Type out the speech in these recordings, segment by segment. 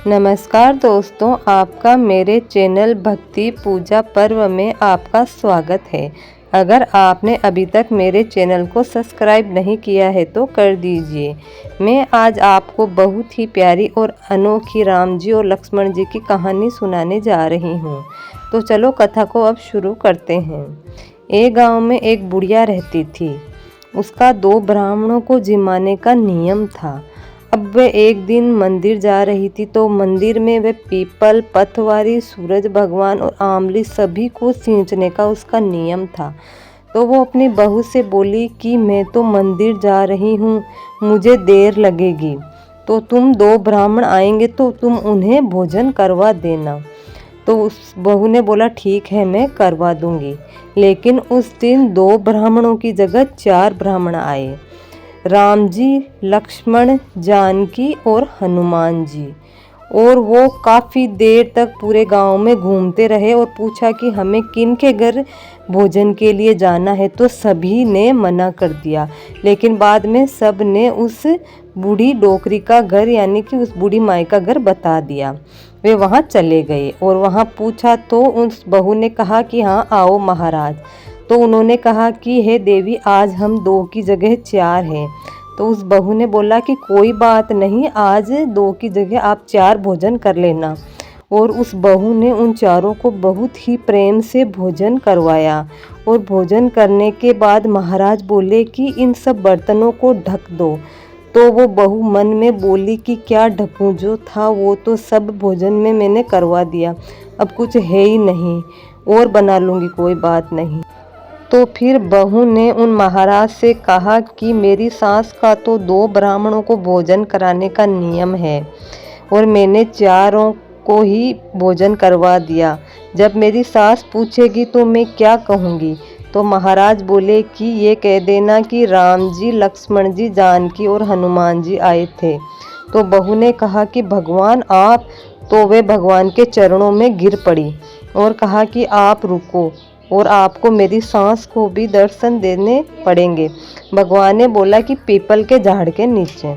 नमस्कार दोस्तों, आपका मेरे चैनल भक्ति पूजा पर्व में आपका स्वागत है। अगर आपने अभी तक मेरे चैनल को सब्सक्राइब नहीं किया है तो कर दीजिए। मैं आज आपको बहुत ही प्यारी और अनोखी राम जी और लक्ष्मण जी की कहानी सुनाने जा रही हूँ। तो चलो कथा को अब शुरू करते हैं। एक गांव में एक बुढ़िया रहती थी। उसका 2 ब्राह्मणों को जिमाने का नियम था। अब वह एक दिन मंदिर जा रही थी तो मंदिर में वह पीपल, पतवारी, सूरज भगवान और आंवली सभी को सींचने का उसका नियम था। तो वो अपनी बहू से बोली कि मैं तो मंदिर जा रही हूँ, मुझे देर लगेगी, तो तुम 2 ब्राह्मण आएंगे तो तुम उन्हें भोजन करवा देना। तो उस बहू ने बोला ठीक है, मैं करवा दूंगी। लेकिन उस दिन 2 ब्राह्मणों की जगह 4 ब्राह्मण आए। राम जी, लक्ष्मण, जानकी और हनुमान जी। और वो काफ़ी देर तक पूरे गांव में घूमते रहे और पूछा कि हमें किन के घर भोजन के लिए जाना है, तो सभी ने मना कर दिया। लेकिन बाद में सब ने उस बूढ़ी डोकरी का घर यानी कि उस बूढ़ी माई का घर बता दिया। वे वहाँ चले गए और वहाँ पूछा तो उस बहू ने कहा कि हाँ आओ महाराज। तो उन्होंने कहा कि हे देवी, आज हम 2 की जगह 4 हैं। तो उस बहू ने बोला कि कोई बात नहीं, आज 2 की जगह आप 4 भोजन कर लेना। और उस बहू ने उन चारों को बहुत ही प्रेम से भोजन करवाया। और भोजन करने के बाद महाराज बोले कि इन सब बर्तनों को ढक दो। तो वो बहू मन में बोली कि क्या ढकूं, जो था वो तो सब भोजन में मैंने करवा दिया, अब कुछ है ही नहीं, और बना लूँगी, कोई बात नहीं। तो फिर बहू ने उन महाराज से कहा कि मेरी सास का तो 2 ब्राह्मणों को भोजन कराने का नियम है और मैंने 4 को ही भोजन करवा दिया। जब मेरी सास पूछेगी तो मैं क्या कहूँगी? तो महाराज बोले कि ये कह देना कि राम जी, लक्ष्मण जी, जानकी और हनुमान जी आए थे। तो बहू ने कहा कि भगवान आप, तो वे भगवान के चरणों में गिर पड़ी और कहा कि आप रुको और आपको मेरी सास को भी दर्शन देने पड़ेंगे। भगवान ने बोला कि पीपल के झाड़ के नीचे।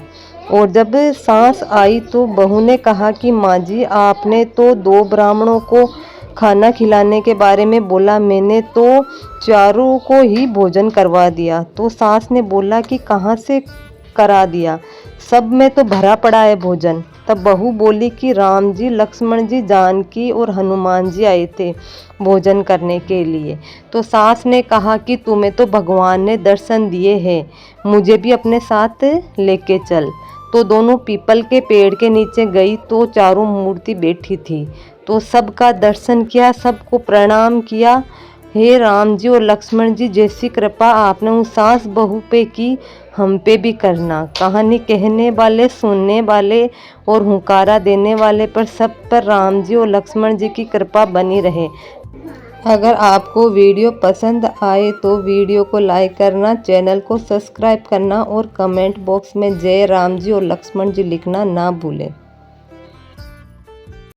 और जब सास आई तो बहू ने कहा कि माँ जी, आपने तो 2 ब्राह्मणों को खाना खिलाने के बारे में बोला, मैंने तो 4 को ही भोजन करवा दिया। तो सास ने बोला कि कहाँ से करा दिया, सब में तो भरा पड़ा है भोजन। तब बहू बोली कि राम जी, लक्ष्मण जी, जानकी और हनुमान जी आए थे भोजन करने के लिए। तो सास ने कहा कि तुम्हें तो भगवान ने दर्शन दिए हैं, मुझे भी अपने साथ लेके चल। तो दोनों पीपल के पेड़ के नीचे गई तो चारों मूर्ति बैठी थी। तो सबका दर्शन किया, सबको प्रणाम किया। हे राम जी और लक्ष्मण जी, जैसी कृपा आपने उस सास बहू पे की, हम पे भी करना। कहानी कहने वाले, सुनने वाले और हुंकारा देने वाले पर सब पर राम जी और लक्ष्मण जी की कृपा बनी रहे। अगर आपको वीडियो पसंद आए तो वीडियो को लाइक करना, चैनल को सब्सक्राइब करना और कमेंट बॉक्स में जय राम जी और लक्ष्मण जी लिखना ना भूलें।